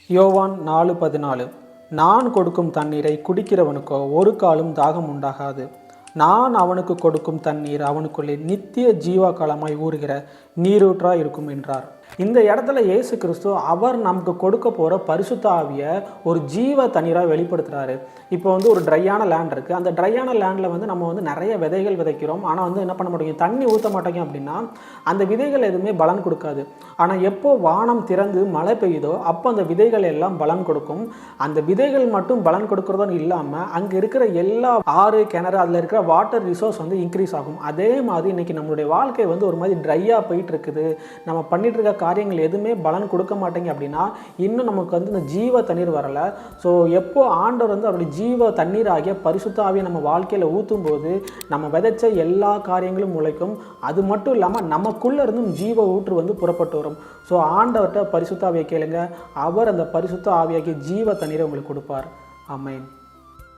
யோவான் 4:14 நான் கொடுக்கும் தண்ணீரை குடிக்கிறவனுக்கோ ஒரு காலும் தாகம் உண்டாகாது. நான் அவனுக்கு கொடுக்கும் தண்ணீர் அவனுக்குள்ளே நித்திய ஜீவா காலமாய் ஊறுகிற நீரூற்றாய் இருக்கும் என்றார். இந்த இடத்துல இயேசு கிறிஸ்து அவர் நமக்கு கொடுக்க போகிற பரிசுத்த ஆவியை ஒரு ஜீவ தண்ணீராக வெளிப்படுத்துகிறாரு. இப்போ ஒரு ட்ரையான லேண்ட் இருக்குது. அந்த ட்ரையான லேண்டில் நம்ம நிறைய விதைகள் விதைக்கிறோம். ஆனால் என்ன பண்ண மாட்டோங்க, தண்ணி ஊற்ற மாட்டோங்க அப்படின்னா அந்த விதைகள் எதுவுமே பலன் கொடுக்காது. ஆனால் எப்போ வானம் திறந்து மழை பெய்யுதோ அப்போ அந்த விதைகள் எல்லாம் பலன் கொடுக்கும். அந்த விதைகள் மட்டும் பலன் கொடுக்குறதும் இல்லாமல் அங்கே இருக்கிற எல்லா ஆறு கிணறு அதில் இருக்கிற வாட்டர் ரிசோர்ஸ் இன்க்ரீஸ் ஆகும். அதே மாதிரி இன்றைக்கி நம்மளுடைய வாழ்க்கை ஒரு மாதிரி ட்ரையாக போயிட்டு இருக்குது. நம்ம பண்ணிட்டு இருக்க காரியங்கள் எதுவுமே பலன் கொடுக்க மாட்டேங்க அப்படின்னா இன்னும் நமக்கு இந்த ஜீவ தண்ணீர் வரலை. ஸோ எப்போ ஆண்டவர் அவருடைய ஜீவ தண்ணீர் ஆகிய பரிசுத்த ஆவியை நம்ம வாழ்க்கையில் ஊற்றும் போது நம்ம விதைச்ச எல்லா காரியங்களும் முளைக்கும். அது மட்டும் இல்லாமல் நமக்குள்ளே இருந்தும் ஜீவ ஊற்று புறப்பட்டு வரும். ஸோ ஆண்டவர்கிட்ட பரிசுத்த ஆவியை கேளுங்க, அவர் அந்த பரிசுத்த ஆவியாகிய ஜீவ தண்ணீரை உங்களுக்கு கொடுப்பார். ஆமென்.